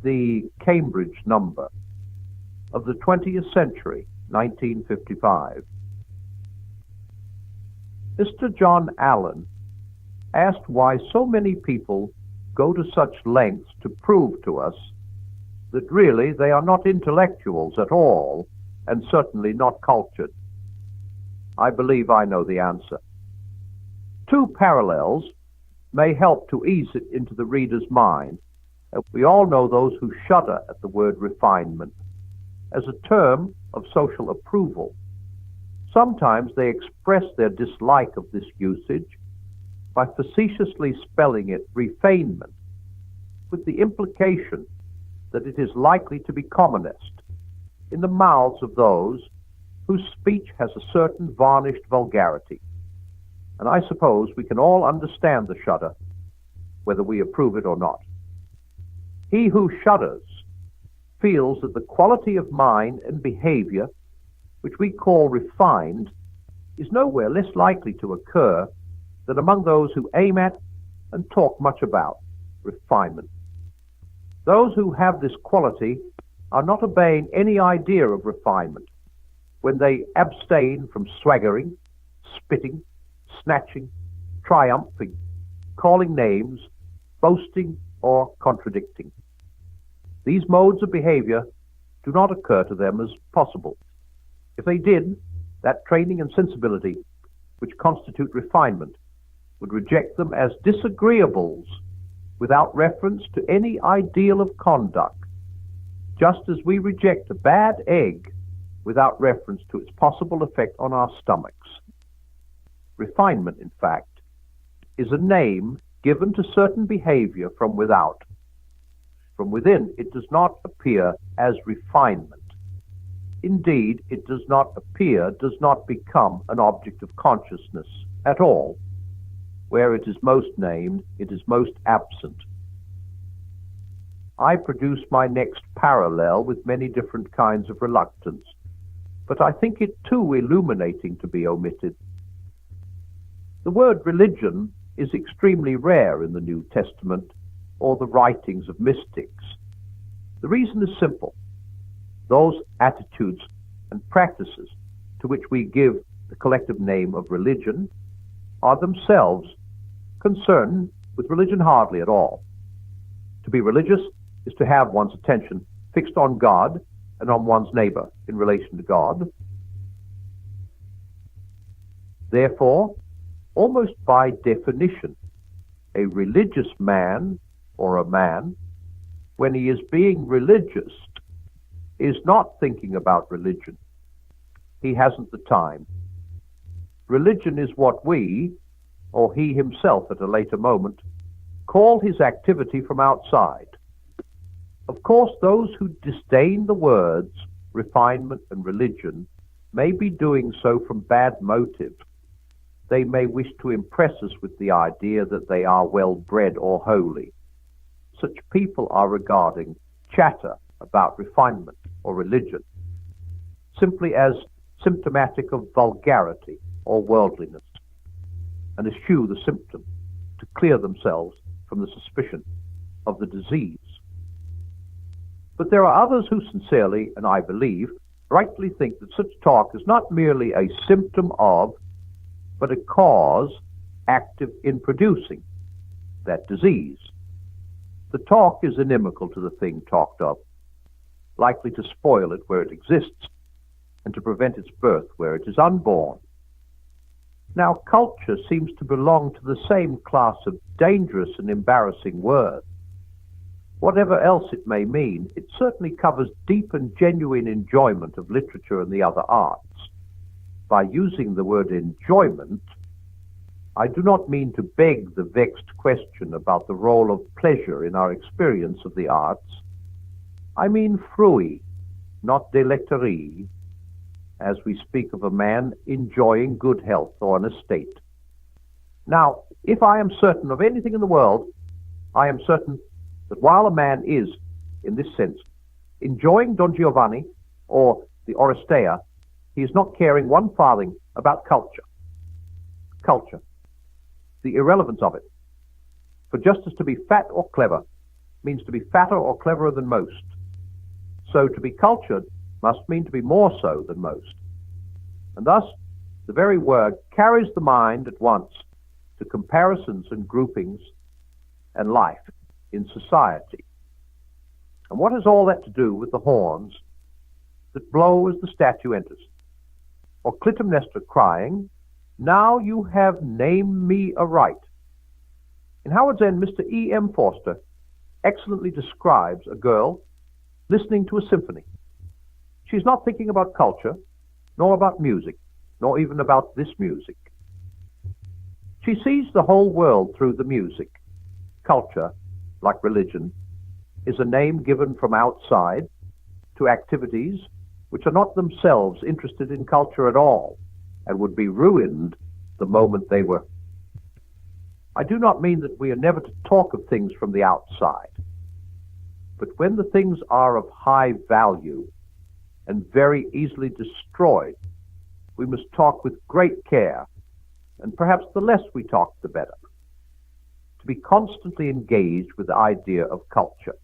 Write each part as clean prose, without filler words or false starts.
the Cambridge number of the 20th century, 1955, Mr. John Allen asked why so many people go to such lengths to prove to us that really they are not intellectuals at all, and certainly not cultured. I believe I know the answer. Two parallels may help to ease it into the reader's mind. We all know those who shudder at the word refinement as a term of social approval. Sometimes they express their dislike of this usage by facetiously spelling it refinement, with the implication that it is likely to be commonest in the mouths of those whose speech has a certain varnished vulgarity. And I suppose we can all understand the shudder, whether we approve it or not. He who shudders feels that the quality of mind and behavior, which we call refined, is nowhere less likely to occur than among those who aim at and talk much about refinement. Those who have this quality are not obeying any idea of refinement when they abstain from swaggering, spitting, snatching, triumphing, calling names, boasting, or contradicting. These modes of behavior do not occur to them as possible. If they did, that training and sensibility which constitute refinement would reject them as disagreeables without reference to any ideal of conduct, just as we reject a bad egg without reference to its possible effect on our stomachs. Refinement, in fact, is a name given to certain behavior from without. From within, it does not appear as refinement. Indeed, it does not become an object of consciousness at all. Where it is most named, it is most absent. I produce my next parallel with many different kinds of reluctance, but I think it too illuminating to be omitted. The word religion is extremely rare in the New Testament or the writings of mystics. The reason is simple. Those attitudes and practices to which we give the collective name of religion are themselves concerned with religion hardly at all. To be religious is to have one's attention fixed on God and on one's neighbor in relation to God. Therefore, almost by definition, a religious man or a man, when he is being religious, is not thinking about religion. He hasn't the time. Religion is what we, or he himself at a later moment, call his activity from outside. Of course, those who disdain the words refinement and religion may be doing so from bad motive. They may wish to impress us with the idea that they are well-bred or holy. Such people are regarding chatter about refinement or religion simply as symptomatic of vulgarity or worldliness, and eschew the symptom to clear themselves from the suspicion of the disease. But there are others who sincerely, and I believe, rightly think that such talk is not merely a symptom of, but a cause active in producing that disease. The talk is inimical to the thing talked of, likely to spoil it where it exists, and to prevent its birth where it is unborn. Now, culture seems to belong to the same class of dangerous and embarrassing words. Whatever else it may mean, it certainly covers deep and genuine enjoyment of literature and the other arts. By using the word enjoyment, I do not mean to beg the vexed question about the role of pleasure in our experience of the arts. I mean frui, not delectari, as we speak of a man enjoying good health or an estate. Now, if I am certain of anything in the world, I am certain that while a man is, in this sense, enjoying Don Giovanni or the Oresteia, he is not caring one farthing about culture. Culture, the irrelevance of it. For just as to be fat or clever means to be fatter or cleverer than most. So to be cultured must mean to be more so than most. And thus, the very word carries the mind at once to comparisons and groupings and life in society. And what has all that to do with the horns that blow as the statue enters? Or Clytemnestra crying, "Now you have named me aright." In Howard's End, Mr. E. M. Forster excellently describes a girl listening to a symphony. She's not thinking about culture, nor about music, nor even about this music. She sees the whole world through the music. Culture, like religion, is a name given from outside to activities which are not themselves interested in culture at all and would be ruined the moment they were. I do not mean that we are never to talk of things from the outside, but when the things are of high value and very easily destroyed, we must talk with great care, and perhaps the less we talk, the better. To be constantly engaged with the idea of culture,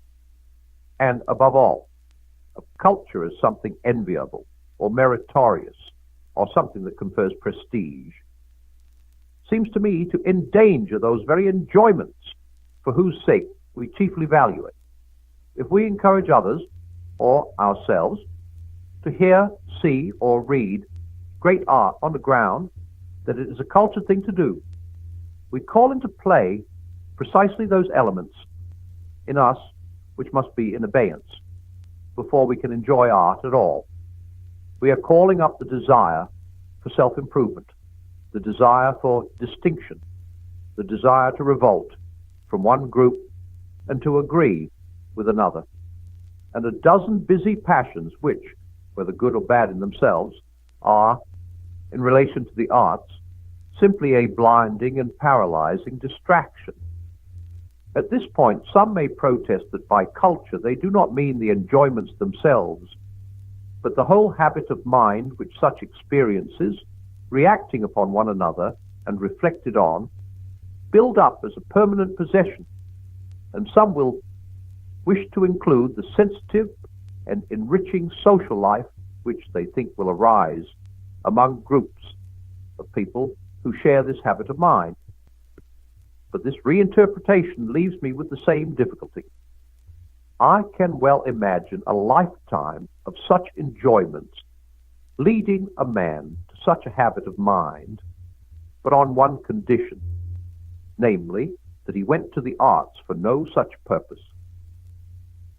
and above all, of culture as something enviable or meritorious or something that confers prestige, seems to me to endanger those very enjoyments for whose sake we chiefly value it. If we encourage others, or ourselves, to hear, see, or read great art on the ground that it is a cultured thing to do, we call into play precisely those elements in us which must be in abeyance before we can enjoy art at all. We are calling up the desire for self-improvement, the desire for distinction, the desire to revolt from one group and to agree with another, and a dozen busy passions which, whether good or bad in themselves, are, in relation to the arts, simply a blinding and paralyzing distraction. At this point, some may protest that by culture they do not mean the enjoyments themselves, but the whole habit of mind which such experiences, reacting upon one another and reflected on, build up as a permanent possession, and some will wish to include the sensitive and enriching social life which they think will arise among groups of people who share this habit of mind. But this reinterpretation leaves me with the same difficulty. I can well imagine a lifetime of such enjoyments leading a man to such a habit of mind, but on one condition, namely, that he went to the arts for no such purpose.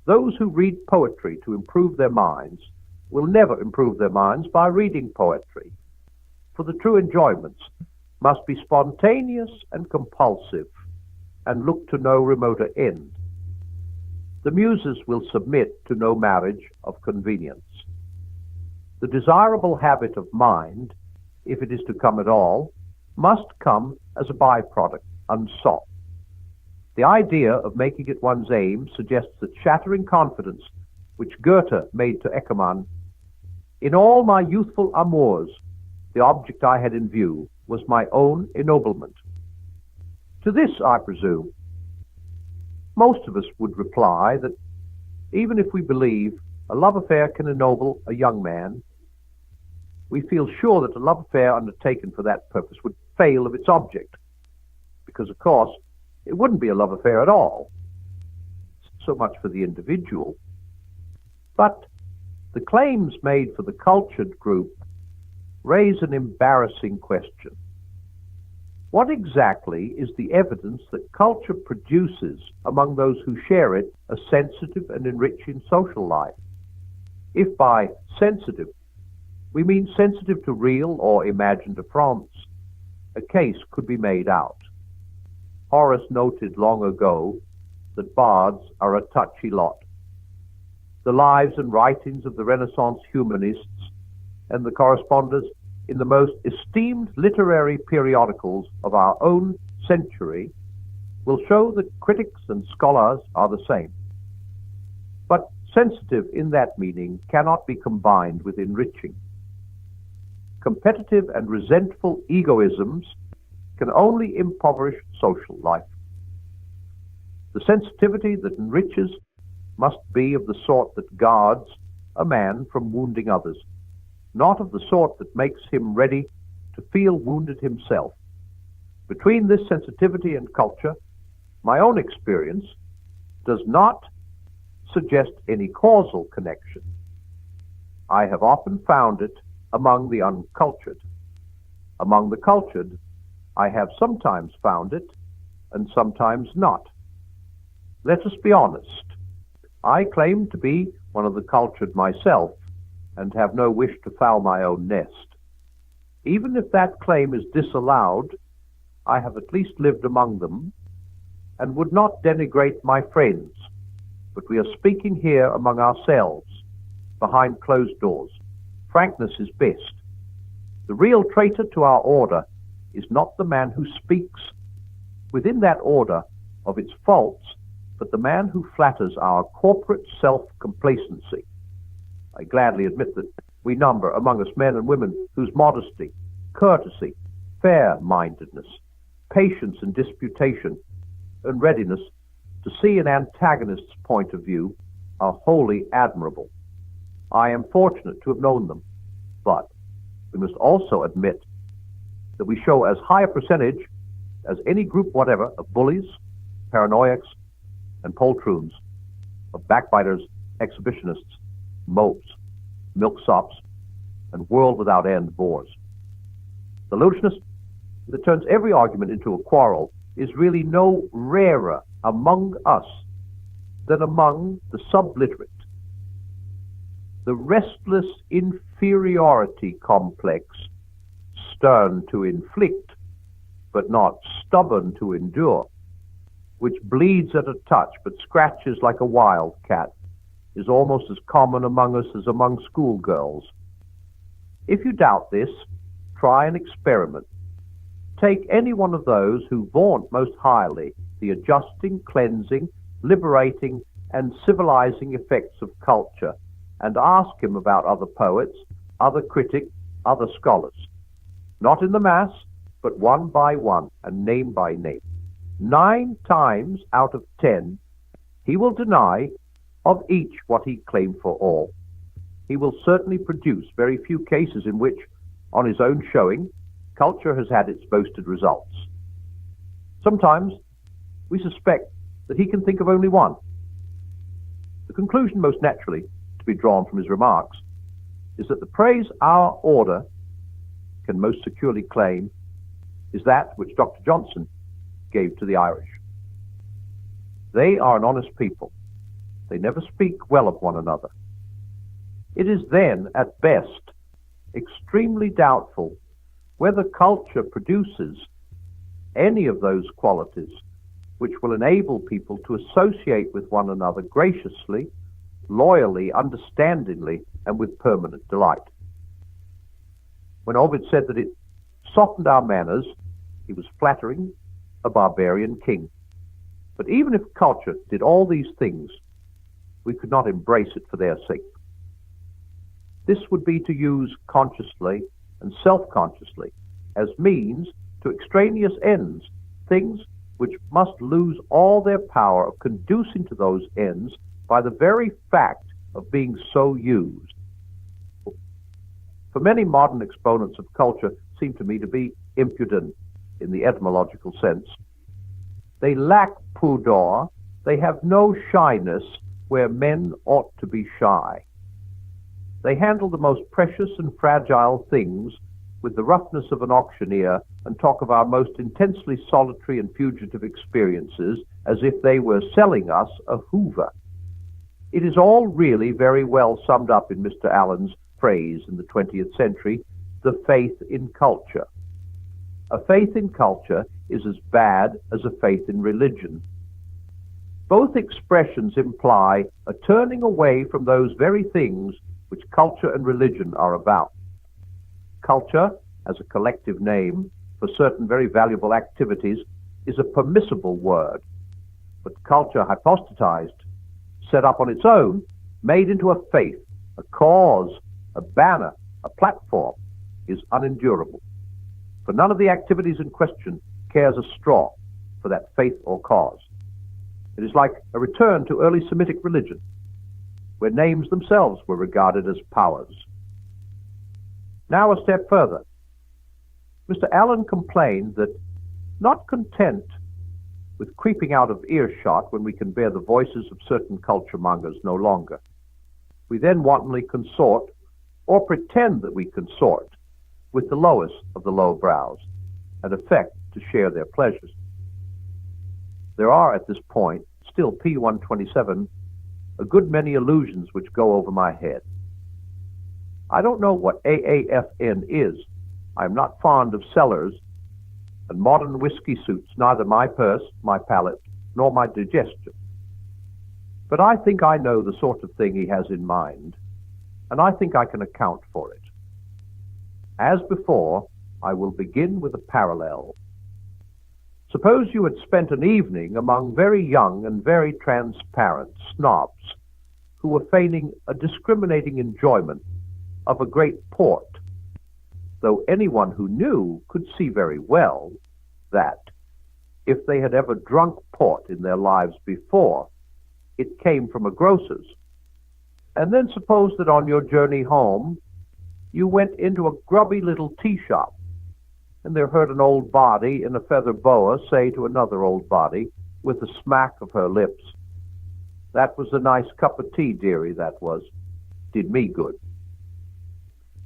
Those who read poetry to improve their minds will never improve their minds by reading poetry, for the true enjoyments must be spontaneous and compulsive, and look to no remoter end. The muses will submit to no marriage of convenience. The desirable habit of mind, if it is to come at all, must come as a byproduct, unsought. The idea of making it one's aim suggests that shattering confidence which Goethe made to Eckermann. In all my youthful amours, the object I had in view was my own ennoblement. To this, I presume, most of us would reply that even if we believe a love affair can ennoble a young man, we feel sure that a love affair undertaken for that purpose would fail of its object, because, of course, it wouldn't be a love affair at all. So much for the individual. But the claims made for the cultured group raise an embarrassing question. What exactly is the evidence that culture produces among those who share it a sensitive and enriching social life? If by sensitive we mean sensitive to real or imagined affronts, a case could be made out. Horace noted long ago that bards are a touchy lot. The lives and writings of the Renaissance humanists and the correspondents in the most esteemed literary periodicals of our own century will show that critics and scholars are the same. But sensitive in that meaning cannot be combined with enriching. Competitive and resentful egoisms can only impoverish social life. The sensitivity that enriches must be of the sort that guards a man from wounding others, not of the sort that makes him ready to feel wounded himself. Between this sensitivity and culture, my own experience does not suggest any causal connection. I have often found it among the uncultured. Among the cultured, I have sometimes found it and sometimes not. Let us be honest. I claim to be one of the cultured myself and have no wish to foul my own nest. Even if that claim is disallowed, I have at least lived among them and would not denigrate my friends, but we are speaking here among ourselves, behind closed doors. Frankness is best. The real traitor to our order is not the man who speaks within that order of its faults, but the man who flatters our corporate self-complacency. I gladly admit that we number among us men and women whose modesty, courtesy, fair-mindedness, patience in disputation, and readiness to see an antagonist's point of view are wholly admirable. I am fortunate to have known them, but we must also admit that we show as high a percentage as any group whatever of bullies, paranoiacs, and poltroons, of backbiters, exhibitionists, mopes, milksops, and world-without-end bores. The ludicrousness that turns every argument into a quarrel is really no rarer among us than among the subliterate. The restless inferiority complex, stern to inflict, but not stubborn to endure, which bleeds at a touch but scratches like a wildcat, is almost as common among us as among schoolgirls. If you doubt this, try an experiment. Take any one of those who vaunt most highly the adjusting, cleansing, liberating, and civilizing effects of culture, and ask him about other poets, other critics, other scholars. Not in the mass, but one by one, and name by name. 9 times out of 10, he will deny of each what he claimed for all. He will certainly produce very few cases in which, on his own showing, culture has had its boasted results. Sometimes we suspect that he can think of only one. The conclusion most naturally to be drawn from his remarks is that the praise our order can most securely claim is that which Dr. Johnson gave to the Irish. They are an honest people. They never speak well of one another. It is then, at best, extremely doubtful whether culture produces any of those qualities which will enable people to associate with one another graciously, loyally, understandingly, and with permanent delight. When Ovid said that it softened our manners, he was flattering a barbarian king. But even if culture did all these things, we could not embrace it for their sake. This would be to use consciously and self-consciously as means to extraneous ends, things which must lose all their power of conducing to those ends by the very fact of being so used. For many modern exponents of culture seem to me to be impudent in the etymological sense. They lack pudor, they have no shyness where men ought to be shy. They handle the most precious and fragile things with the roughness of an auctioneer and talk of our most intensely solitary and fugitive experiences as if they were selling us a Hoover. It is all really very well summed up in Mr. Allen's phrase in the 20th century, the faith in culture. A faith in culture is as bad as a faith in religion. Both expressions imply a turning away from those very things which culture and religion are about. Culture, as a collective name for certain very valuable activities, is a permissible word, but culture hypostatized, set up on its own, made into a faith, a cause, a banner, a platform, is unendurable. For none of the activities in question cares a straw for that faith or cause. It is like a return to early Semitic religion, where names themselves were regarded as powers. Now a step further. Mr. Allen complained that, not content with creeping out of earshot when we can bear the voices of certain culture mongers no longer, we then wantonly consort, or pretend that we consort, with the lowest of the low brows, and affect to share their pleasures. There are, at this point, still P127, a good many illusions which go over my head. I don't know what AAFN is. I am not fond of cellars, and modern whiskey suits neither my purse, my palate, nor my digestion. But I think I know the sort of thing he has in mind, and I think I can account for it. As before, I will begin with a parallel. Suppose you had spent an evening among very young and very transparent snobs who were feigning a discriminating enjoyment of a great port, though anyone who knew could see very well that, if they had ever drunk port in their lives before, it came from a grocer's. And then suppose that on your journey home you went into a grubby little tea shop, and there heard an old body in a feather boa say to another old body, with a smack of her lips, "That was a nice cup of tea, dearie, that was. Did me good."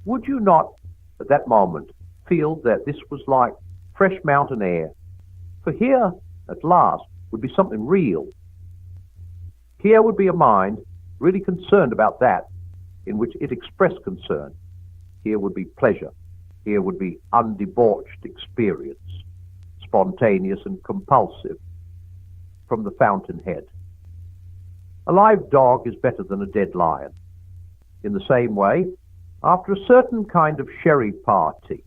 Would you not, at that moment, feel that this was like fresh mountain air? For here, at last, would be something real. Here would be a mind really concerned about that in which it expressed concern. Here would be pleasure. Here would be undebauched experience, spontaneous and compulsive, from the fountainhead. A live dog is better than a dead lion. In the same way, after a certain kind of sherry party,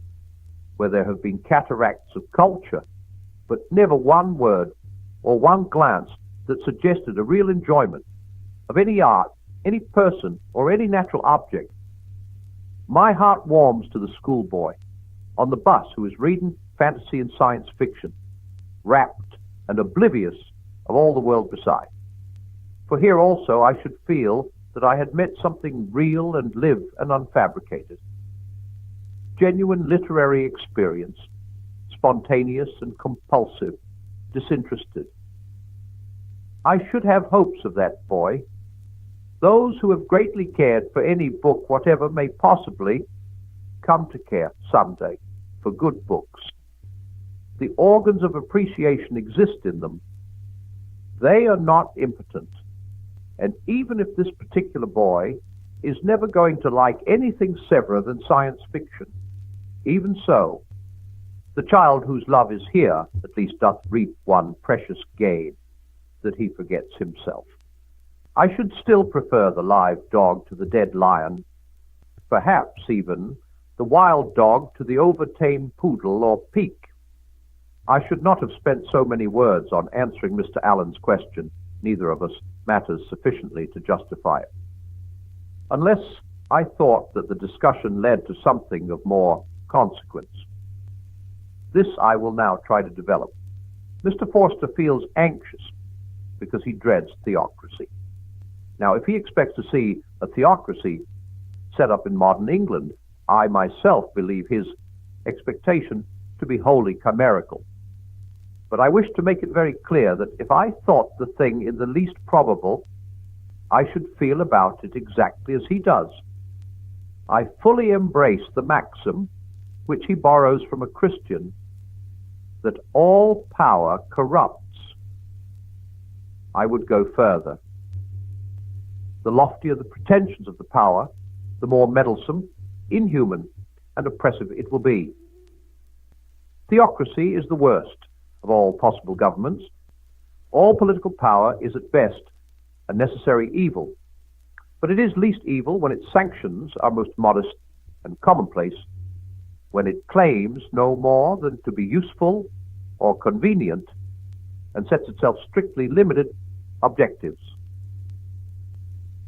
where there have been cataracts of culture, but never one word or one glance that suggested a real enjoyment of any art, any person, or any natural object, my heart warms to the schoolboy on the bus who is reading fantasy and science fiction, rapt and oblivious of all the world beside. For here also I should feel that I had met something real and live and unfabricated. Genuine literary experience, spontaneous and compulsive, disinterested. I should have hopes of that boy. Those who have greatly cared for any book whatever may possibly come to care someday for good books. The organs of appreciation exist in them. They are not impotent. And even if this particular boy is never going to like anything severer than science fiction, even so, the child whose love is here at least doth reap one precious gain, that he forgets himself. I should still prefer the live dog to the dead lion, perhaps even the wild dog to the overtamed poodle or peak. I should not have spent so many words on answering Mr. Allen's question. Neither of us matters sufficiently to justify it. Unless I thought that the discussion led to something of more consequence. This I will now try to develop. Mr. Forster feels anxious because he dreads theocracy. Now, if he expects to see a theocracy set up in modern England, I myself believe his expectation to be wholly chimerical. But I wish to make it very clear that if I thought the thing in the least probable, I should feel about it exactly as he does. I fully embrace the maxim, which he borrows from a Christian, that all power corrupts. I would go further. The loftier the pretensions of the power, the more meddlesome, inhuman, and oppressive it will be. Theocracy is the worst of all possible governments. All political power is at best a necessary evil, but it is least evil when its sanctions are most modest and commonplace, when it claims no more than to be useful or convenient and sets itself strictly limited objectives.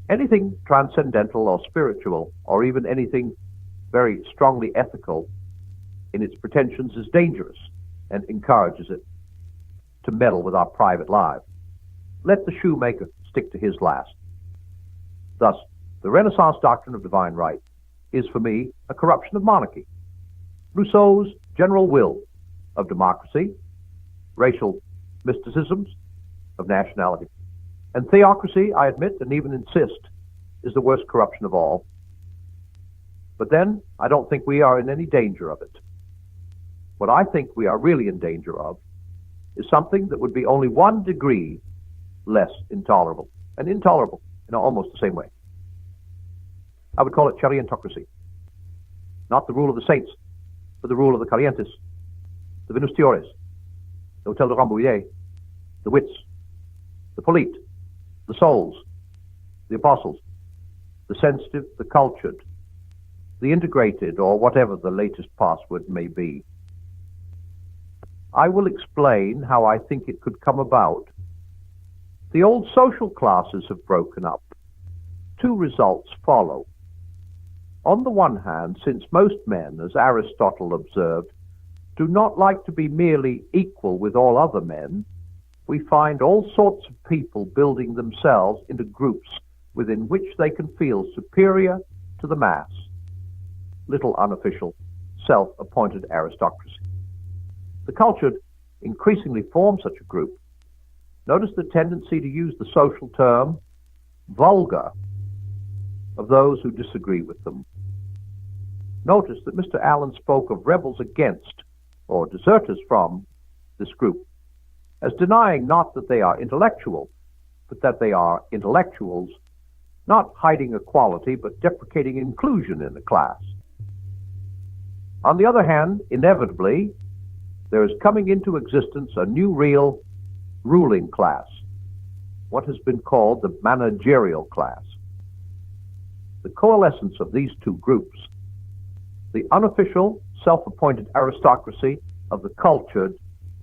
Anything transcendental or spiritual, or even anything very strongly ethical in its pretensions is dangerous and encourages it to meddle with our private lives. let the shoemaker stick to his last. Thus, the Renaissance doctrine of divine right is for me a corruption of monarchy. Rousseau's general will of democracy, racial mysticisms of nationality. And theocracy, I admit and even insist, is the worst corruption of all. But then, I don't think we are in any danger of it. What I think we are really in danger of is something that would be only 1 degree less intolerable, and intolerable in almost the same way. I would call it charientocracy. Not the rule of the saints, but the rule of the Corrientes, the Venustiores, the Hotel de Rambouillet, the wits, the polite, the souls, the apostles, the sensitive, the cultured, the integrated, or whatever the latest password may be. I will explain how I think it could come about. The old social classes have broken up. 2 results follow. On the one hand, since most men, as Aristotle observed, do not like to be merely equal with all other men, we find all sorts of people building themselves into groups within which they can feel superior to the mass. Little unofficial, self-appointed aristocracy. The cultured increasingly form such a group. Notice the tendency to use the social term vulgar of those who disagree with them. Notice that Mr. Allen spoke of rebels against, or deserters from, this group, as denying not that they are intellectual, but that they are intellectuals, not hiding equality, but deprecating inclusion in the class. On the other hand, inevitably, there is coming into existence a new real ruling class, what has been called the managerial class. The coalescence of these 2 groups, the unofficial, self-appointed aristocracy of the cultured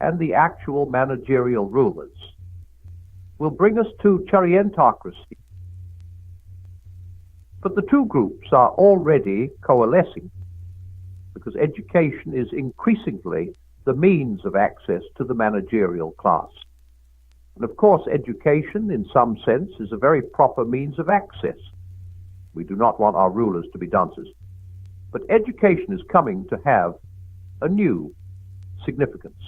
and the actual managerial rulers, will bring us to charientocracy. But the 2 groups are already coalescing because education is increasingly the means of access to the managerial class. And of course, education, in some sense, is a very proper means of access. We do not want our rulers to be dunces. But education is coming to have a new significance.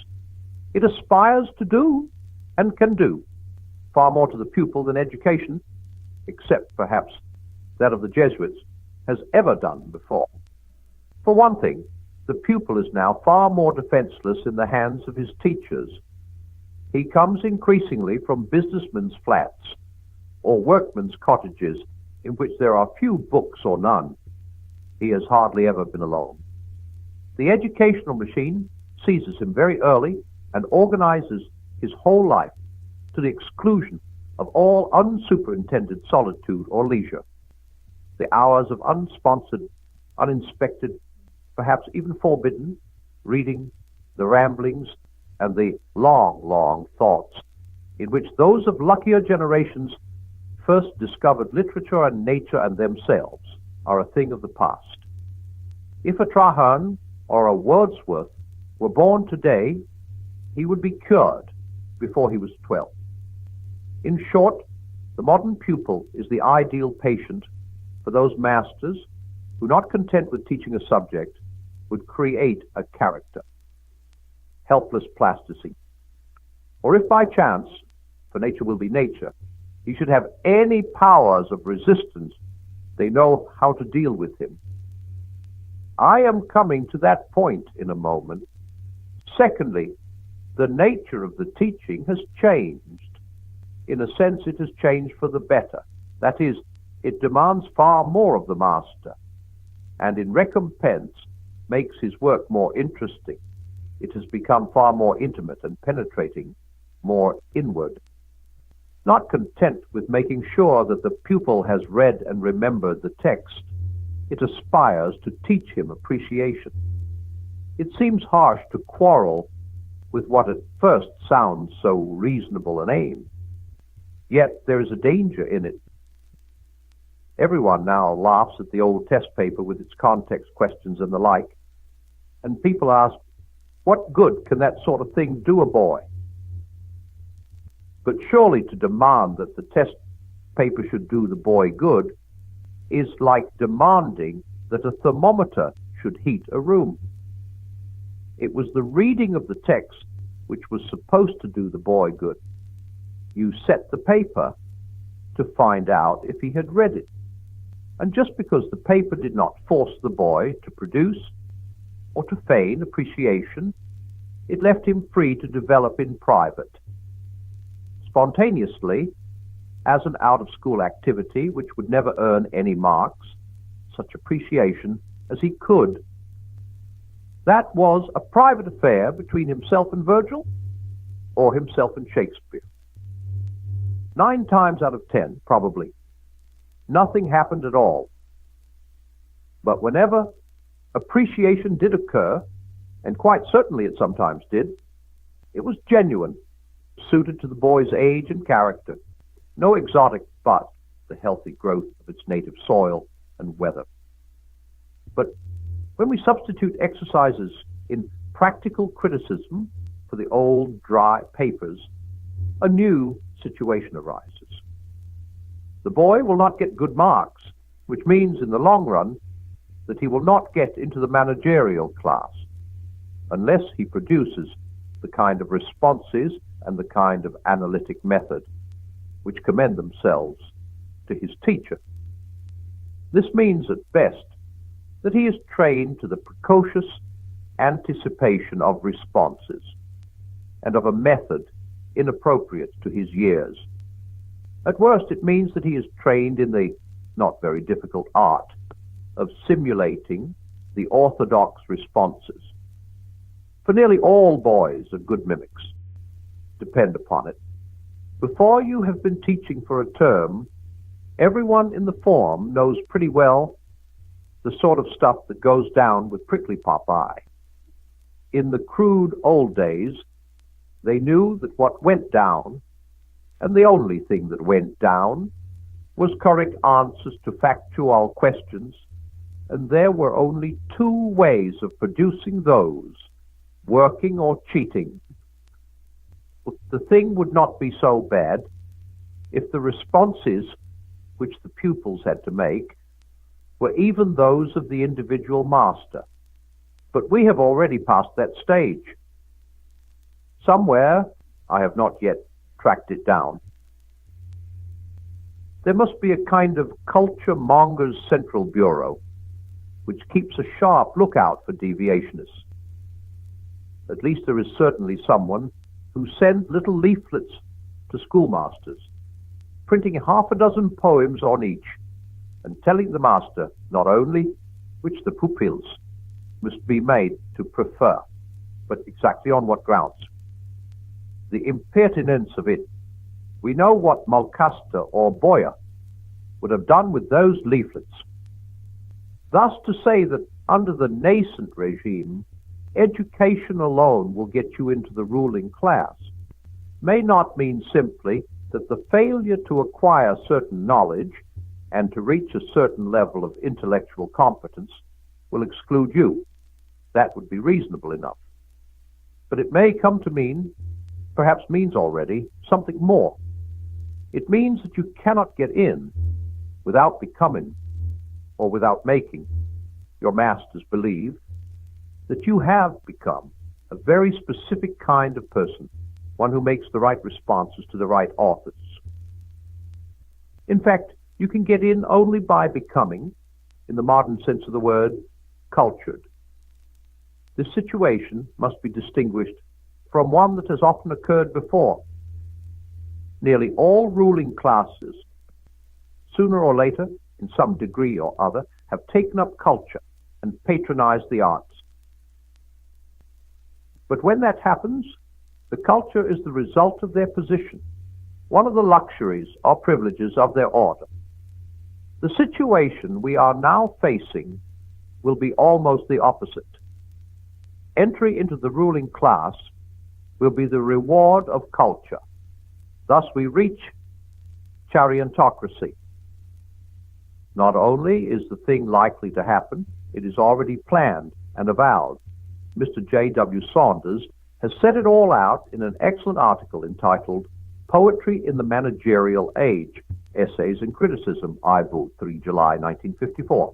It aspires to do, and can do, far more to the pupil than education, except perhaps that of the Jesuits, has ever done before. For one thing, the pupil is now far more defenseless in the hands of his teachers. He comes increasingly from businessmen's flats or workmen's cottages in which there are few books or none. He has hardly ever been alone. The educational machine seizes him very early and organizes his whole life to the exclusion of all unsuperintended solitude or leisure. The hours of unsponsored, uninspected, perhaps even forbidden reading, the ramblings, and the long, long thoughts in which those of luckier generations first discovered literature and nature and themselves are a thing of the past. If a Traherne or a Wordsworth were born today, he would be cured before he was 12. In short, the modern pupil is the ideal patient for those masters who, not content with teaching a subject, would create a character. Helpless plasticity. Or if by chance, for nature will be nature, he should have any powers of resistance, they know how to deal with him. I am coming to that point in a moment. Secondly, the nature of the teaching has changed. In a sense, it has changed for the better. That is, it demands far more of the master, and in recompense makes his work more interesting. It has become far more intimate and penetrating, more inward. Not content with making sure that the pupil has read and remembered the text, it aspires to teach him appreciation. It seems harsh to quarrel with what at first sounds so reasonable an aim. Yet there is a danger in it. Everyone now laughs at the old test paper with its context questions and the like, and people ask, what good can that sort of thing do a boy? But surely to demand that the test paper should do the boy good is like demanding that a thermometer should heat a room. It was the reading of the text which was supposed to do the boy good. You set the paper to find out if he had read it. And just because the paper did not force the boy to produce or to feign appreciation, it left him free to develop in private, spontaneously, as an out-of-school activity which would never earn any marks, such appreciation as he could. That was a private affair between himself and Virgil, or himself and Shakespeare. 9 times out of 10, probably, nothing happened at all. But whenever appreciation did occur, and quite certainly it sometimes did, it was genuine, suited to the boy's age and character, no exotic but the healthy growth of its native soil and weather. But when we substitute exercises in practical criticism for the old dry papers, a new situation arises. The boy will not get good marks, which means in the long run that he will not get into the managerial class unless he produces the kind of responses and the kind of analytic method which commend themselves to his teacher. This means at best that he is trained to the precocious anticipation of responses and of a method inappropriate to his years. At worst, it means that he is trained in the not very difficult art of simulating the orthodox responses. For nearly all boys are good mimics. Depend upon it. Before you have been teaching for a term, everyone in the form knows pretty well the sort of stuff that goes down with prickly Popeye. In the crude old days, they knew that what went down, and the only thing that went down, was correct answers to factual questions, and there were only 2 ways of producing those, working or cheating. The thing would not be so bad if the responses which the pupils had to make were even those of the individual master. But we have already passed that stage. Somewhere, I have not yet tracked it down, there must be a kind of culture mongers central bureau which keeps a sharp lookout for deviationists. At least there is certainly someone who sends little leaflets to schoolmasters, printing 6 poems on each, and telling the master not only which the pupils must be made to prefer, but exactly on what grounds. The impertinence of it. We know what Mulcaster or Boyer would have done with those leaflets. Thus to say that under the nascent regime, education alone will get you into the ruling class may not mean simply that the failure to acquire certain knowledge and to reach a certain level of intellectual competence will exclude you. That would be reasonable enough. But it may come to mean, perhaps means already, something more. It means that you cannot get in without becoming or without making your masters believe that you have become a very specific kind of person, one who makes the right responses to the right authors. In fact, you can get in only by becoming, in the modern sense of the word, cultured. This situation must be distinguished from one that has often occurred before. Nearly all ruling classes, sooner or later, in some degree or other, have taken up culture and patronized the arts. But when that happens, the culture is the result of their position, one of the luxuries or privileges of their order. The situation we are now facing will be almost the opposite. Entry into the ruling class will be the reward of culture. Thus we reach chariontocracy. Not only is the thing likely to happen, it is already planned and avowed. Mr. J.W. Saunders has set it all out in an excellent article entitled Poetry in the Managerial Age, Essays and Criticism, Ivo, 3 July 1954.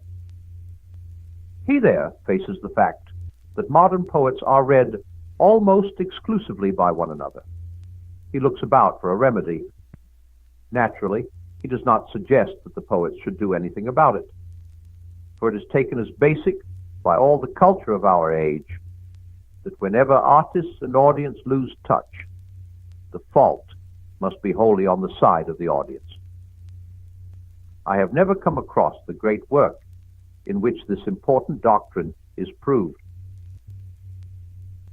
He there faces the fact that modern poets are read almost exclusively by one another. He looks about for a remedy. Naturally, he does not suggest that the poets should do anything about it, for it is taken as basic by all the culture of our age that whenever artists and audience lose touch, the fault must be wholly on the side of the audience. I have never come across the great work in which this important doctrine is proved.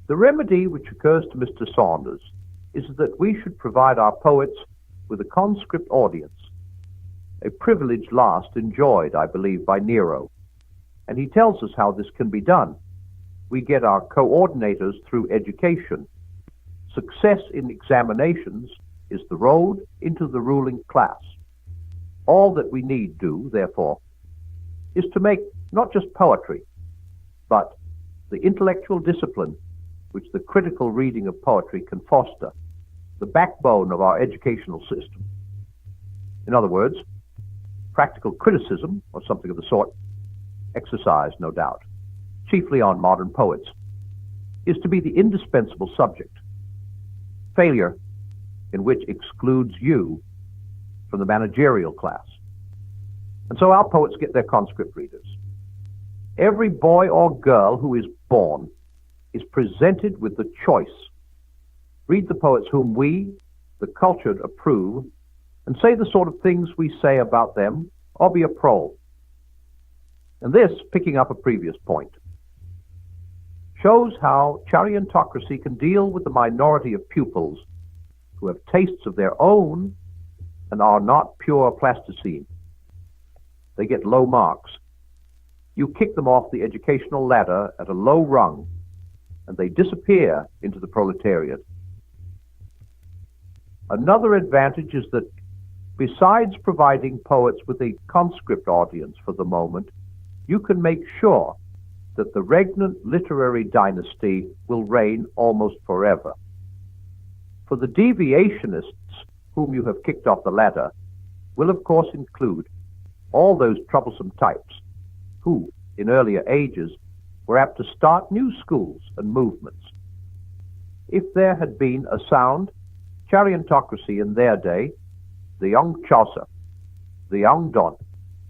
The remedy which occurs to Mr. Saunders is that we should provide our poets with a conscript audience, a privilege last enjoyed, I believe, by Nero, and he tells us how this can be done. We get our coordinators through education. Success in examinations is the road into the ruling class. All that we need do, therefore, is to make not just poetry, but the intellectual discipline which the critical reading of poetry can foster, the backbone of our educational system. In other words, practical criticism, or something of the sort, exercised, no doubt, chiefly on modern poets, is to be the indispensable subject. Failure in which excludes you from the managerial class. And so our poets get their conscript readers. Every boy or girl who is born is presented with the choice. Read the poets whom we, the cultured, approve, and say the sort of things we say about them, or be a prole. And this, picking up a previous point, shows how chariontocracy can deal with the minority of pupils who have tastes of their own and are not pure plasticine. They get low marks. You kick them off the educational ladder at a low rung, and they disappear into the proletariat. Another advantage is that besides providing poets with a conscript audience for the moment, you can make sure that the regnant literary dynasty will reign almost forever. For the deviationists whom you have kicked off the ladder will of course include all those troublesome types who, in earlier ages, were apt to start new schools and movements. If there had been a sound chariontocracy in their day, the young Chaucer, the young Donne,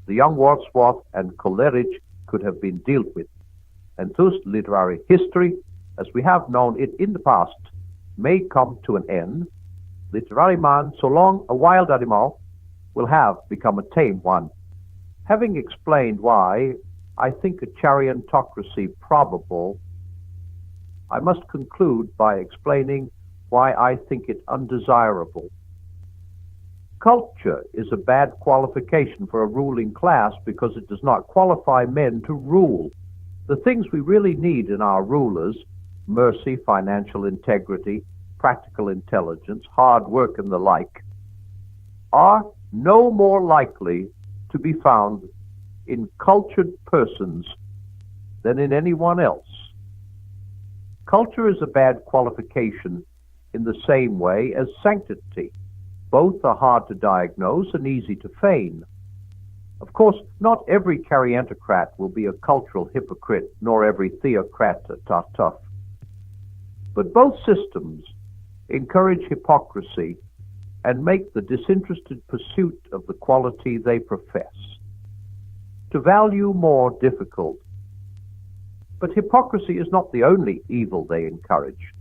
the young Wordsworth and Coleridge could have been dealt with, and thus literary history, as we have known it in the past, may come to an end. Literary man, so long a wild animal, will have become a tame one. Having explained why I think a chariontocracy probable, I must conclude by explaining why I think it undesirable. Culture is a bad qualification for a ruling class because it does not qualify men to rule. The things we really need in our rulers, mercy, financial integrity, practical intelligence, hard work, and the like, are no more likely to be found in cultured persons than in anyone else. Culture is a bad qualification in the same way as sanctity. Both are hard to diagnose and easy to feign. Of course, not every chariontocrat will be a cultural hypocrite, nor every theocrat a tough. But both systems encourage hypocrisy and make the disinterested pursuit of the quality they profess to value more difficult. But hypocrisy is not the only evil they encourage.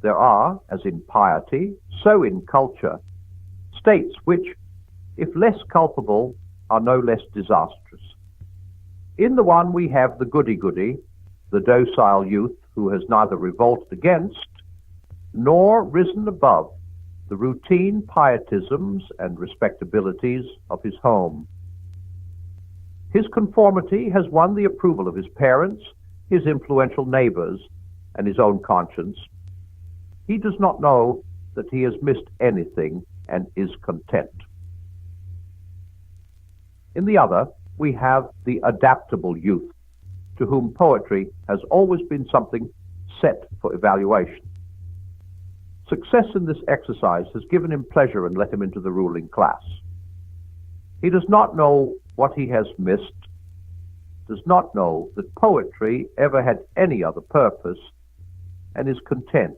There are, as in piety, so in culture, states which, if less culpable, are no less disastrous. In the one we have the goody-goody, the docile youth who has neither revolted against nor risen above the routine pietisms and respectabilities of his home. His conformity has won the approval of his parents, his influential neighbors, and his own conscience. He does not know that he has missed anything and is content. In the other, we have the adaptable youth, to whom poetry has always been something set for evaluation. Success in this exercise has given him pleasure and let him into the ruling class. He does not know what he has missed, does not know that poetry ever had any other purpose, and is content.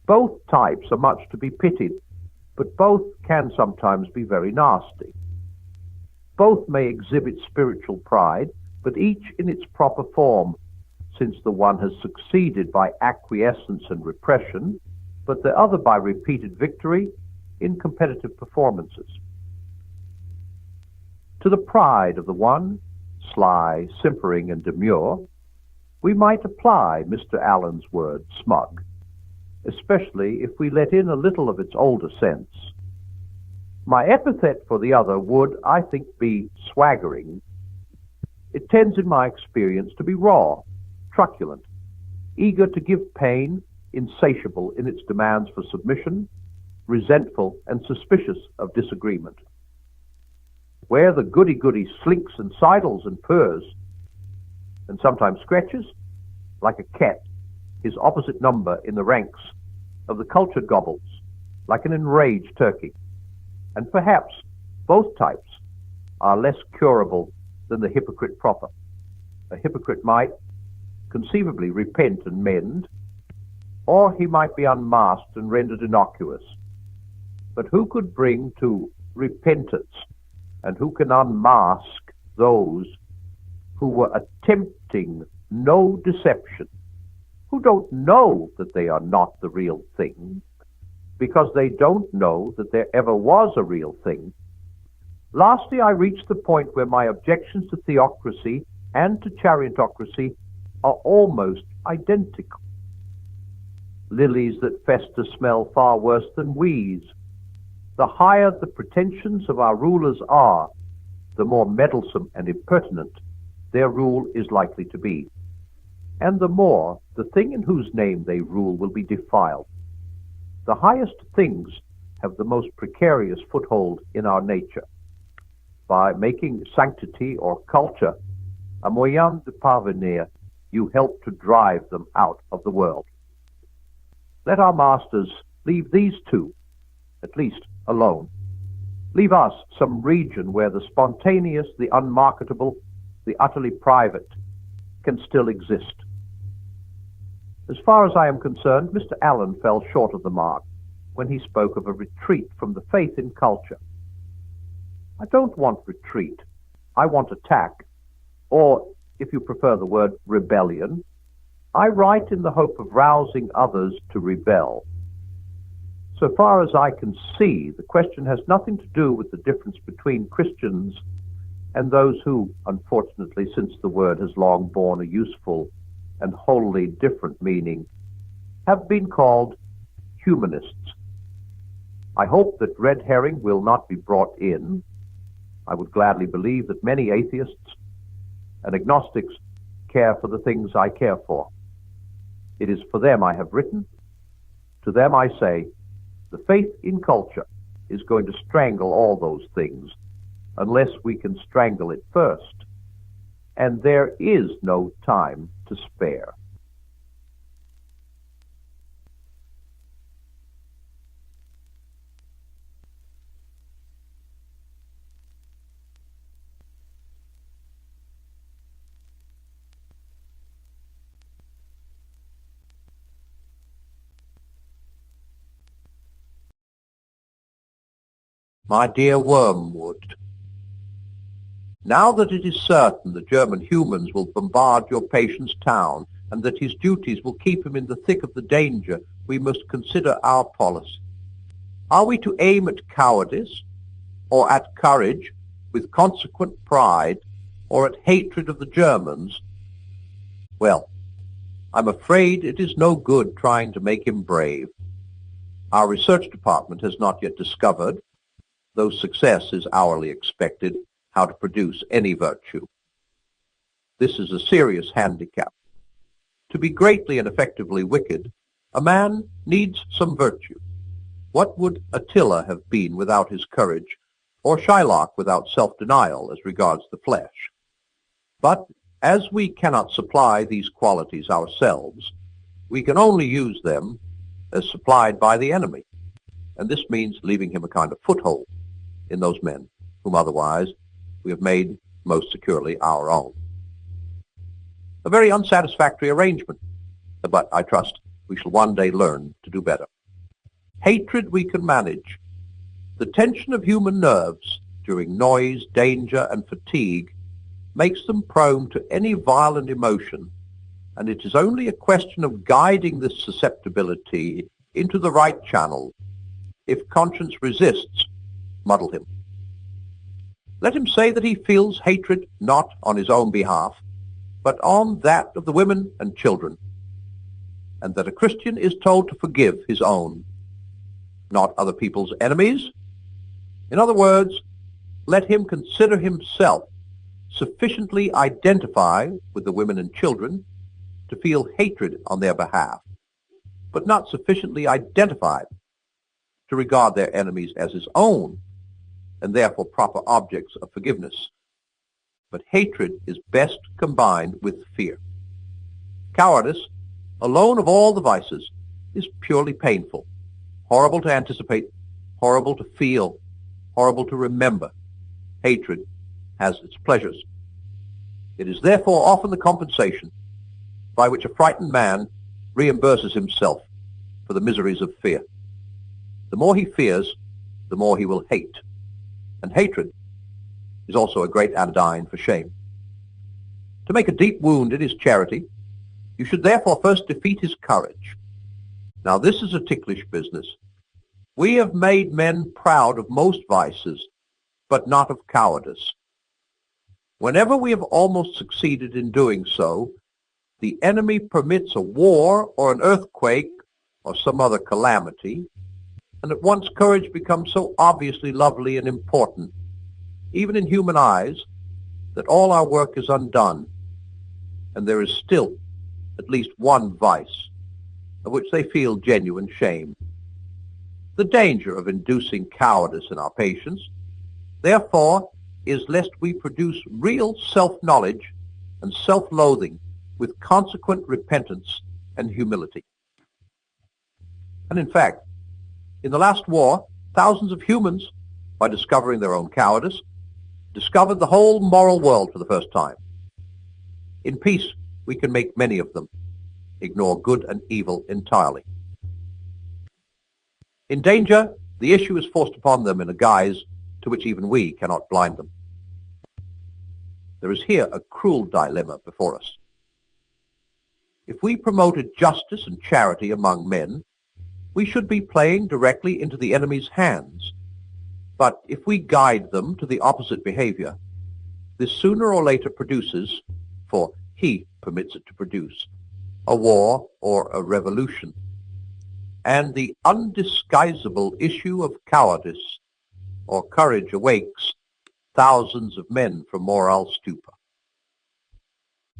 Both types are much to be pitied, but both can sometimes be very nasty. Both may exhibit spiritual pride, but each in its proper form, since the one has succeeded by acquiescence and repression, but the other by repeated victory in competitive performances. To the pride of the one, sly, simpering, and demure, we might apply Mr. Allen's word smug, especially if we let in a little of its older sense. My epithet for the other would, I think, be swaggering. It tends, in my experience, to be raw, truculent, eager to give pain, insatiable in its demands for submission, resentful and suspicious of disagreement. Where the goody-goody slinks and sidles and purrs, and sometimes scratches, like a cat, his opposite number in the ranks of the cultured gobbles, like an enraged turkey. And perhaps both types are less curable than the hypocrite proper. A hypocrite might conceivably repent and mend, or he might be unmasked and rendered innocuous. But who could bring to repentance, and who can unmask those who were attempting no deception, who don't know that they are not the real thing, because they don't know that there ever was a real thing? Lastly, I reached the point where my objections to theocracy and to chariotocracy are almost identical. Lilies that fester smell far worse than weeds. The higher the pretensions of our rulers are, the more meddlesome and impertinent their rule is likely to be, and the more the thing in whose name they rule will be defiled. The highest things have the most precarious foothold in our nature. By making sanctity or culture a moyen de parvenir, you help to drive them out of the world. Let our masters leave these two, at least, alone. Leave us some region where the spontaneous, the unmarketable, the utterly private can still exist. As far as I am concerned, Mr. Allen fell short of the mark when he spoke of a retreat from the faith in culture. I don't want retreat. I want attack, or, if you prefer the word, rebellion. I write in the hope of rousing others to rebel. So far as I can see, the question has nothing to do with the difference between Christians and those who, unfortunately, since the word has long borne a useful and wholly different meaning, have been called humanists. I hope that red herring will not be brought in. I would gladly believe that many atheists and agnostics care for the things I care for. It is for them I have written. To them I say, the faith in culture is going to strangle all those things unless we can strangle it first. And there is no time to spare. My dear Wormwood, now that it is certain the German humans will bombard your patient's town, and that his duties will keep him in the thick of the danger, we must consider our policy. Are we to aim at cowardice, or at courage, with consequent pride, or at hatred of the Germans? Well, I'm afraid it is no good trying to make him brave. Our research department has not yet discovered, though success is hourly expected, how to produce any virtue. This is a serious handicap. To be greatly and effectively wicked, a man needs some virtue. What would Attila have been without his courage, or Shylock without self-denial as regards the flesh? But as we cannot supply these qualities ourselves, we can only use them as supplied by the enemy, and this means leaving him a kind of foothold in those men whom otherwise we have made most securely our own. A very unsatisfactory arrangement, but I trust we shall one day learn to do better. Hatred we can manage. The tension of human nerves during noise, danger, and fatigue makes them prone to any violent emotion, and it is only a question of guiding this susceptibility into the right channel. If conscience resists, muddle him. Let him say that he feels hatred not on his own behalf, but on that of the women and children, and that a Christian is told to forgive his own, not other people's enemies. In other words, let him consider himself sufficiently identified with the women and children to feel hatred on their behalf, but not sufficiently identified to regard their enemies as his own, and therefore proper objects of forgiveness. But hatred is best combined with fear. Cowardice, alone of all the vices, is purely painful, horrible to anticipate, horrible to feel, horrible to remember. Hatred has its pleasures. It is therefore often the compensation by which a frightened man reimburses himself for the miseries of fear. The more he fears, the more he will hate. And hatred is also a great anodyne for shame. To make a deep wound in his charity, you should therefore first defeat his courage. Now this is a ticklish business. We have made men proud of most vices, but not of cowardice. Whenever we have almost succeeded in doing so, the enemy permits a war or an earthquake or some other calamity, and at once courage becomes so obviously lovely and important, even in human eyes, that all our work is undone, and there is still at least one vice of which they feel genuine shame. The danger of inducing cowardice in our patients, therefore, is lest we produce real self-knowledge and self-loathing with consequent repentance and humility. And in fact, in the last war, thousands of humans, by discovering their own cowardice, discovered the whole moral world for the first time. In peace, we can make many of them ignore good and evil entirely. In danger, the issue is forced upon them in a guise to which even we cannot blind them. There is here a cruel dilemma before us. If we promoted justice and charity among men, we should be playing directly into the enemy's hands. But if we guide them to the opposite behavior, this sooner or later produces, for he permits it to produce, a war or a revolution, and the undisguisable issue of cowardice or courage awakes thousands of men from moral stupor.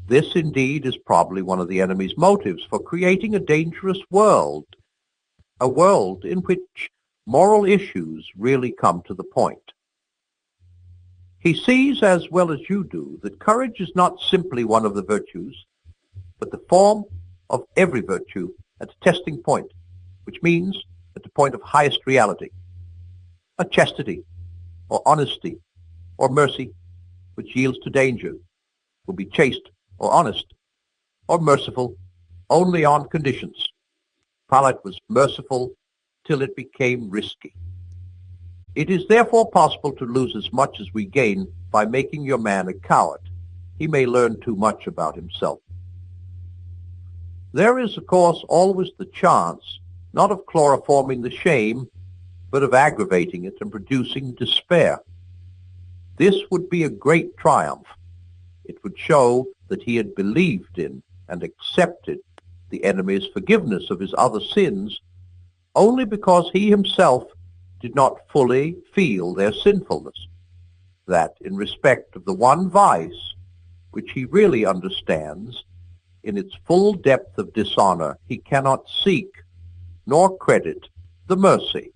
This indeed is probably one of the enemy's motives for creating a dangerous world, a world in which moral issues really come to the point. He sees as well as you do that courage is not simply one of the virtues, but the form of every virtue at a testing point, which means at the point of highest reality. A chastity, or honesty, or mercy, which yields to danger, will be chaste, or honest, or merciful, only on conditions. Pilate was merciful till it became risky. It is therefore possible to lose as much as we gain by making your man a coward. He may learn too much about himself. There is, of course, always the chance, not of chloroforming the shame, but of aggravating it and producing despair. This would be a great triumph. It would show that he had believed in and accepted the enemy's forgiveness of his other sins only because he himself did not fully feel their sinfulness, that in respect of the one vice which he really understands, in its full depth of dishonor, he cannot seek nor credit the mercy.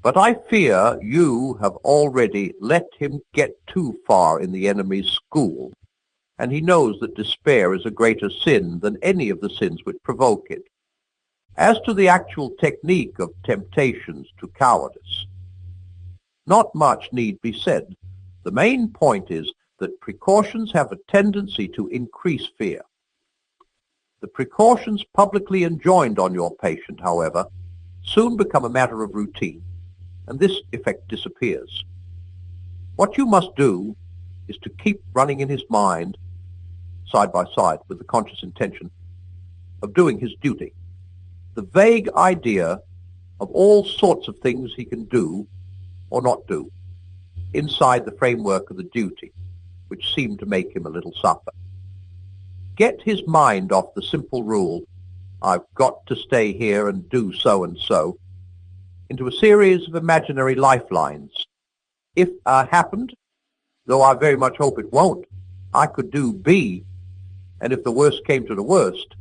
But I fear you have already let him get too far in the enemy's school, and he knows that despair is a greater sin than any of the sins which provoke it. As to the actual technique of temptations to cowardice, not much need be said. The main point is that precautions have a tendency to increase fear. The precautions publicly enjoined on your patient, however, soon become a matter of routine, and this effect disappears. What you must do is to keep running in his mind, side by side with the conscious intention of doing his duty, the vague idea of all sorts of things he can do or not do inside the framework of the duty, which seemed to make him a little suffer. Get his mind off the simple rule, I've got to stay here and do so and so, into a series of imaginary lifelines. If happened, though I very much hope it won't, I could do B, and if the worst came to the worst,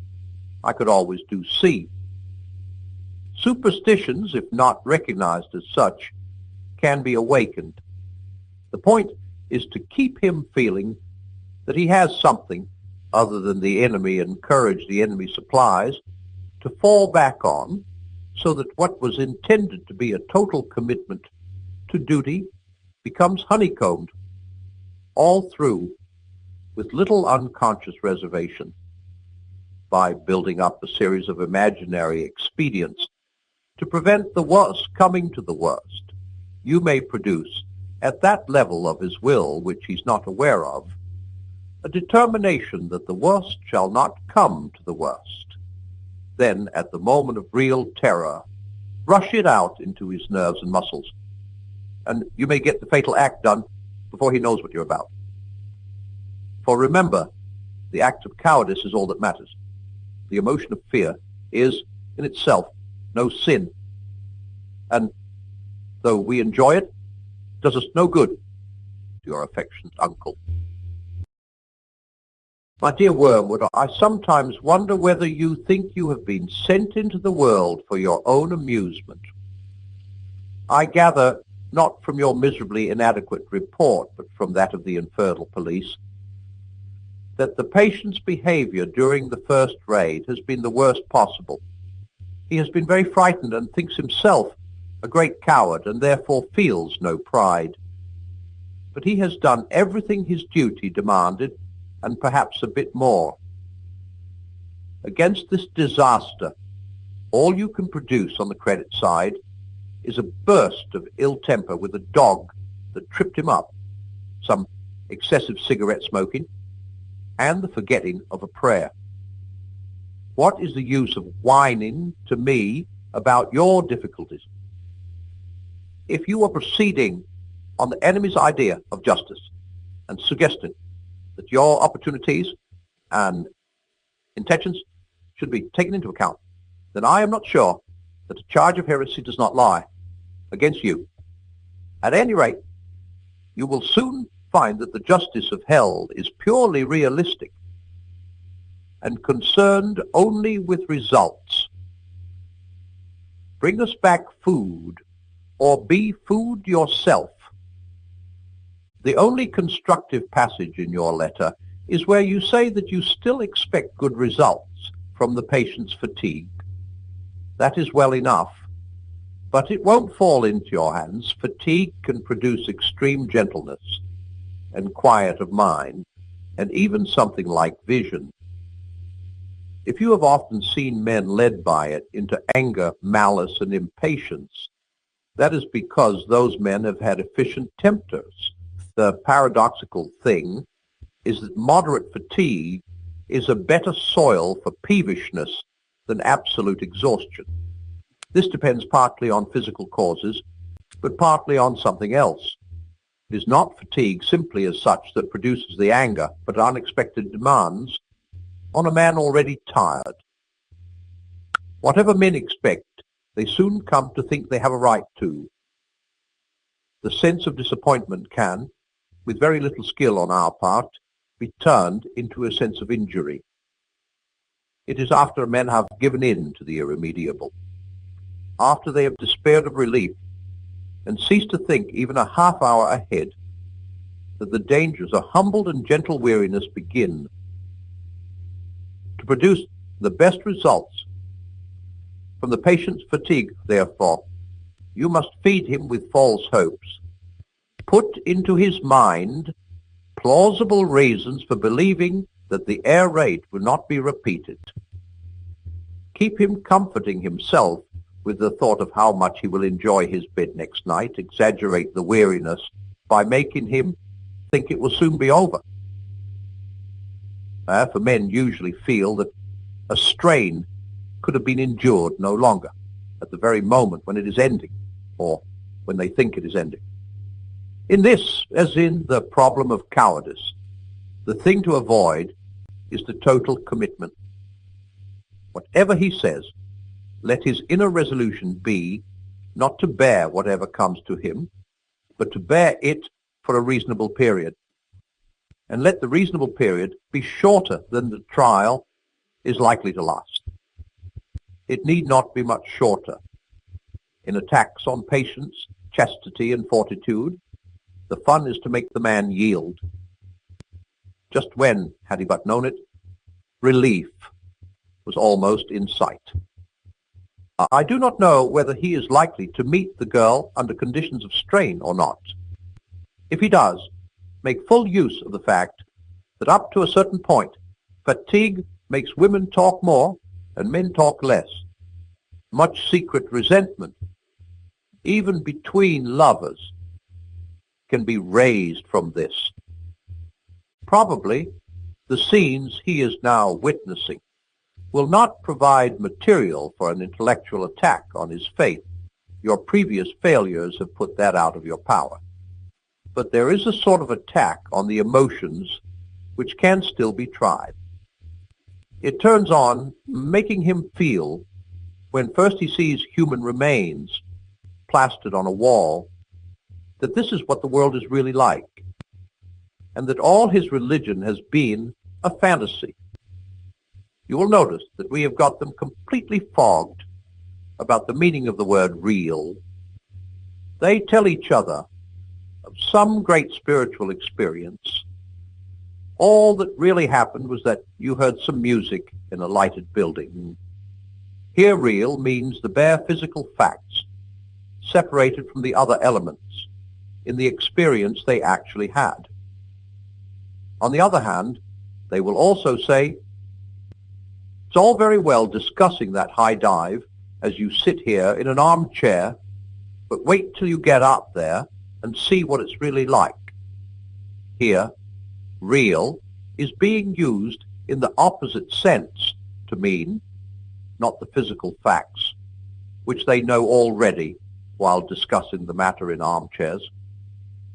I could always do C. Superstitions, if not recognized as such, can be awakened. The point is to keep him feeling that he has something other than the enemy and courage the enemy supplies to fall back on, so that what was intended to be a total commitment to duty becomes honeycombed all through with little unconscious reservation. By building up a series of imaginary expedients to prevent the worst coming to the worst, you may produce, at that level of his will which he's not aware of, a determination that the worst shall not come to the worst. Then, at the moment of real terror, rush it out into his nerves and muscles, and you may get the fatal act done before he knows what you're about. For remember, the act of cowardice is all that matters. The emotion of fear is, in itself, no sin, and though we enjoy it, does us no good. Your affectionate uncle. My dear Wormwood, I sometimes wonder whether you think you have been sent into the world for your own amusement. I gather, not from your miserably inadequate report, but from that of the infernal police, that the patient's behavior during the first raid has been the worst possible. He has been very frightened and thinks himself a great coward and therefore feels no pride. But he has done everything his duty demanded and perhaps a bit more. Against this disaster, all you can produce on the credit side is a burst of ill temper with a dog that tripped him up, some excessive cigarette smoking, and the forgetting of a prayer. What is the use of whining to me about your difficulties? If you are proceeding on the enemy's idea of justice and suggesting that your opportunities and intentions should be taken into account, then I am not sure that a charge of heresy does not lie against you. At any rate, you will soon find that the justice of hell is purely realistic and concerned only with results. Bring us back food, or be food yourself. The only constructive passage in your letter is where you say that you still expect good results from the patient's fatigue. That is well enough, but it won't fall into your hands. Fatigue can produce extreme gentleness and quiet of mind, and even something like vision. If you have often seen men led by it into anger, malice, and impatience, that is because those men have had efficient tempters. The paradoxical thing is that moderate fatigue is a better soil for peevishness than absolute exhaustion. This depends partly on physical causes, but partly on something else. It is not fatigue simply as such that produces the anger, but unexpected demands on a man already tired. Whatever men expect, they soon come to think they have a right to. The sense of disappointment can, with very little skill on our part, be turned into a sense of injury. It is after men have given in to the irremediable, after they have despaired of relief and ceased to think even a half hour ahead, that the dangers of humbled and gentle weariness begin to produce the best results. From the patient's fatigue, therefore, you must feed him with false hopes. Put into his mind plausible reasons for believing that the air raid will not be repeated. Keep him comforting himself with the thought of how much he will enjoy his bed next night. Exaggerate the weariness by making him think it will soon be over. For men usually feel that a strain could have been endured no longer at the very moment when it is ending, or when they think it is ending. In this, as in the problem of cowardice, the thing to avoid is the total commitment. Whatever he says, let his inner resolution be not to bear whatever comes to him, but to bear it for a reasonable period. And let the reasonable period be shorter than the trial is likely to last. It need not be much shorter. In attacks on patience, chastity, and fortitude, the fun is to make the man yield. Just when, had he but known it, relief was almost in sight. I do not know whether he is likely to meet the girl under conditions of strain or not. If he does, make full use of the fact that up to a certain point, fatigue makes women talk more and men talk less. Much secret resentment, even between lovers, can be raised from this. Probably the scenes he is now witnessing will not provide material for an intellectual attack on his faith. Your previous failures have put that out of your power. But there is a sort of attack on the emotions which can still be tried. It turns on making him feel, when first he sees human remains plastered on a wall, that this is what the world is really like, and that all his religion has been a fantasy. You will notice that we have got them completely fogged about the meaning of the word real. They tell each other of some great spiritual experience. All that really happened was that you heard some music in a lighted building. Here real means the bare physical facts, separated from the other elements in the experience they actually had. On the other hand, they will also say, it's all very well discussing that high dive as you sit here in an armchair, but wait till you get up there and see what it's really like. Here, real is being used in the opposite sense to mean not the physical facts, which they know already while discussing the matter in armchairs,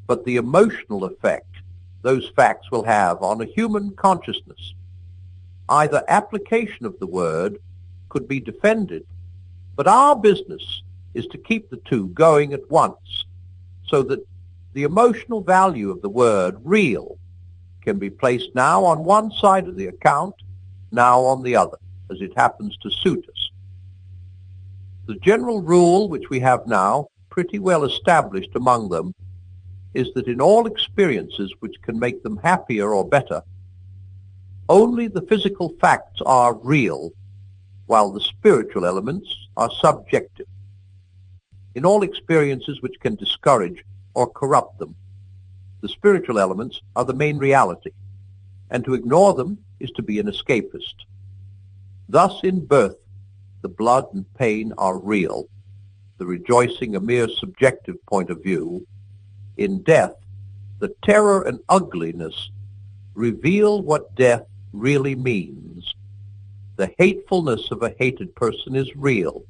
but the emotional effect those facts will have on a human consciousness. Either application of the word could be defended, but our business is to keep the two going at once, so that the emotional value of the word real can be placed now on one side of the account, now on the other, as it happens to suit us. The general rule which we have now, pretty well established among them, is that in all experiences which can make them happier or better, only the physical facts are real, while the spiritual elements are subjective. In all experiences which can discourage or corrupt them, the spiritual elements are the main reality, and to ignore them is to be an escapist. Thus in birth, the blood and pain are real, the rejoicing a mere subjective point of view. In death, the terror and ugliness reveal what death really means. The hatefulness of a hated person is real.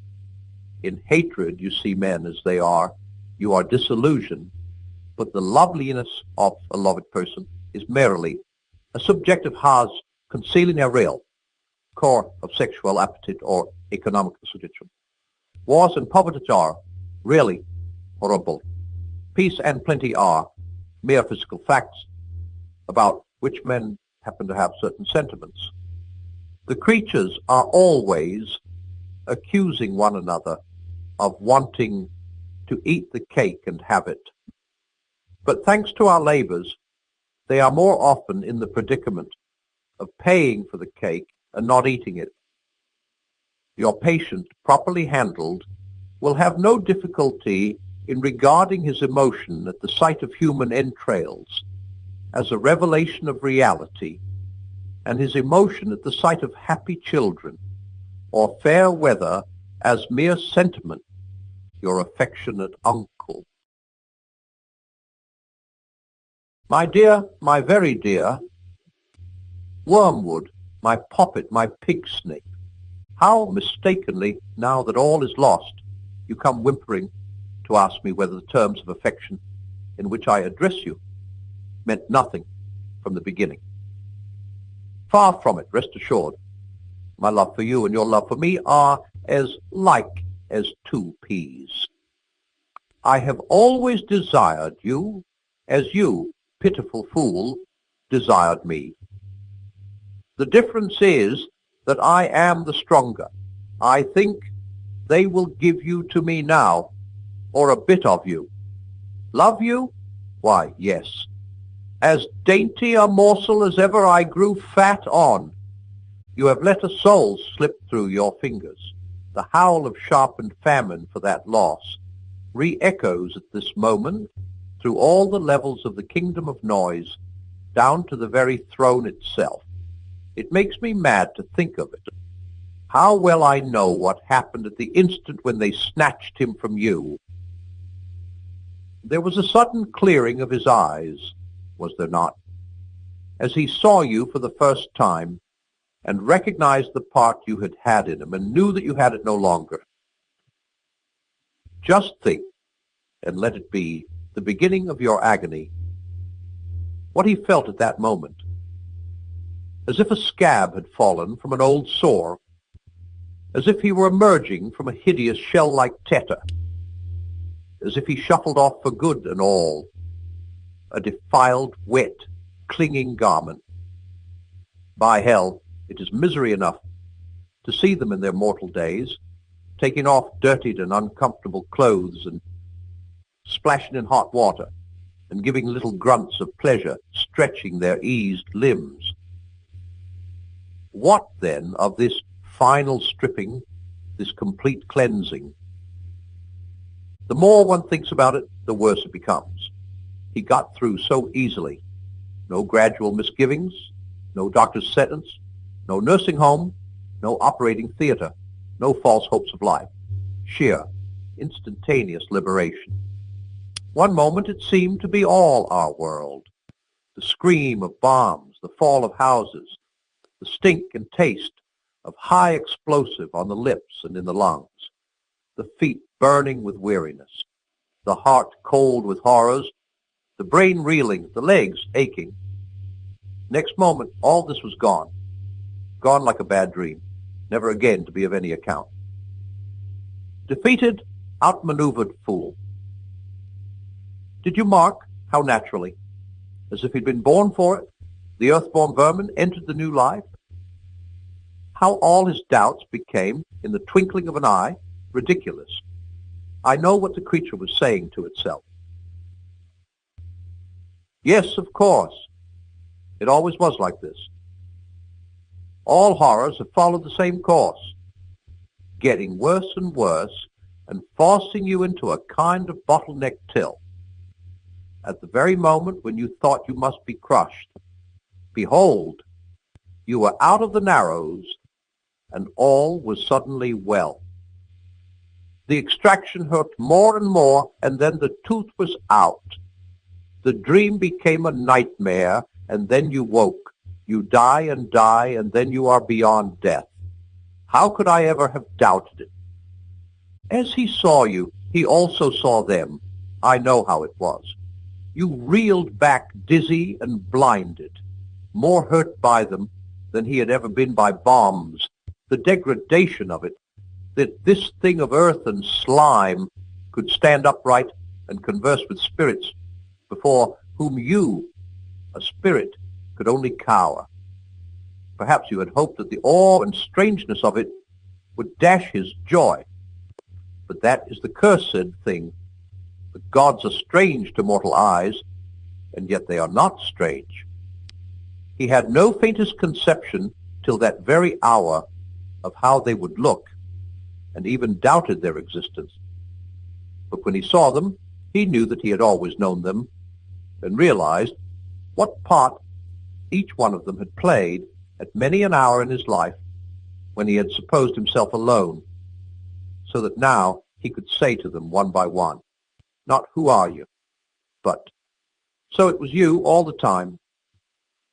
In hatred, you see men as they are. You are disillusioned, but the loveliness of a loved person is merely a subjective has concealing a real core of sexual appetite or economic suggestion. Wars and poverty are really horrible. Peace and plenty are mere physical facts about which men happen to have certain sentiments. The creatures are always accusing one another of wanting to eat the cake and have it. But thanks to our labors, they are more often in the predicament of paying for the cake and not eating it. Your patient, properly handled, will have no difficulty in regarding his emotion at the sight of human entrails as a revelation of reality, and his emotion at the sight of happy children or fair weather as mere sentiment, your affectionate uncle. My dear, my very dear, Wormwood, my poppet, my pig snake, how mistakenly, now that all is lost, you come whimpering to ask me whether the terms of affection in which I address you meant nothing from the beginning. Far from it, rest assured. My love for you and your love for me are as like as two peas. I have always desired you as you, pitiful fool, desired me. The difference is that I am the stronger. I think they will give you to me now, or a bit of you. Love you? Why, yes. As dainty a morsel as ever I grew fat on. You have let a soul slip through your fingers. The howl of sharpened famine for that loss re-echoes at this moment through all the levels of the kingdom of noise, down to the very throne itself. It makes me mad to think of it. How well I know what happened at the instant when they snatched him from you. There was a sudden clearing of his eyes, was there not, as he saw you for the first time and recognized the part you had had in him and knew that you had it no longer. Just think, and let it be the beginning of your agony, what he felt at that moment, as if a scab had fallen from an old sore, as if he were emerging from a hideous shell-like tetter, as if he shuffled off for good and all, a defiled, wet, clinging garment. By hell, it is misery enough to see them in their mortal days, taking off dirtied and uncomfortable clothes and splashing in hot water and giving little grunts of pleasure, stretching their eased limbs. What, then, of this final stripping, this complete cleansing? The more one thinks about it, the worse it becomes. He got through so easily. No gradual misgivings, no doctor's sentence, no nursing home, no operating theater, no false hopes of life. Sheer, instantaneous liberation. One moment it seemed to be all our world. The scream of bombs, the fall of houses, the stink and taste of high explosive on the lips and in the lungs, the feet burning with weariness, the heart cold with horrors, the brain reeling, the legs aching. Next moment, all this was gone. Gone like a bad dream, never again to be of any account. Defeated, outmaneuvered fool. Did you mark how naturally, as if he'd been born for it, the earth-born vermin entered the new life? How all his doubts became, in the twinkling of an eye, ridiculous. I know what the creature was saying to itself. Yes, of course. It always was like this. All horrors have followed the same course, getting worse and worse and forcing you into a kind of bottleneck till. At the very moment when you thought you must be crushed, behold, you were out of the narrows and all was suddenly well. The extraction hurt more and more, and then the tooth was out. The dream became a nightmare, and then you woke. You die, and then you are beyond death. How could I ever have doubted it? As he saw you, he also saw them. I know how it was. You reeled back dizzy and blinded, more hurt by them than he had ever been by bombs. The degradation of it, that this thing of earth and slime could stand upright and converse with spirits before whom you, a spirit, could only cower. Perhaps you had hoped that the awe and strangeness of it would dash his joy. But that is the cursed thing. The gods are strange to mortal eyes, and yet they are not strange. He had no faintest conception till that very hour of how they would look and even doubted their existence. But when he saw them, he knew that he had always known them, and realized what part each one of them had played at many an hour in his life when he had supposed himself alone, so that now he could say to them one by one, not "Who are you?" but "So it was you all the time."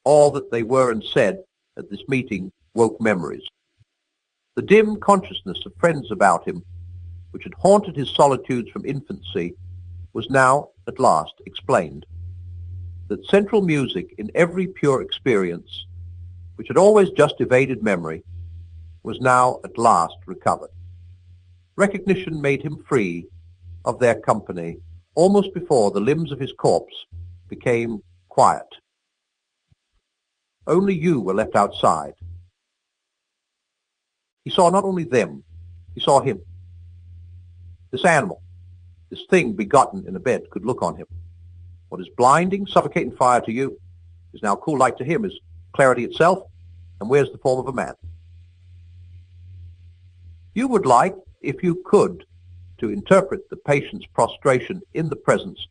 All that they were and said at this meeting woke memories. The dim consciousness of friends about him, which had haunted his solitudes from infancy, was now at last explained. That central music in every pure experience, which had always just evaded memory, was now at last recovered. Recognition made him free of their company almost before the limbs of his corpse became quiet. Only you were left outside. He saw not only them, he saw him. This animal, this thing begotten in a bed, could look on him. What is blinding, suffocating fire to you is now cool light to him, is clarity itself, and wears the form of a man. You would like, if you could, to interpret the patient's prostration in the presence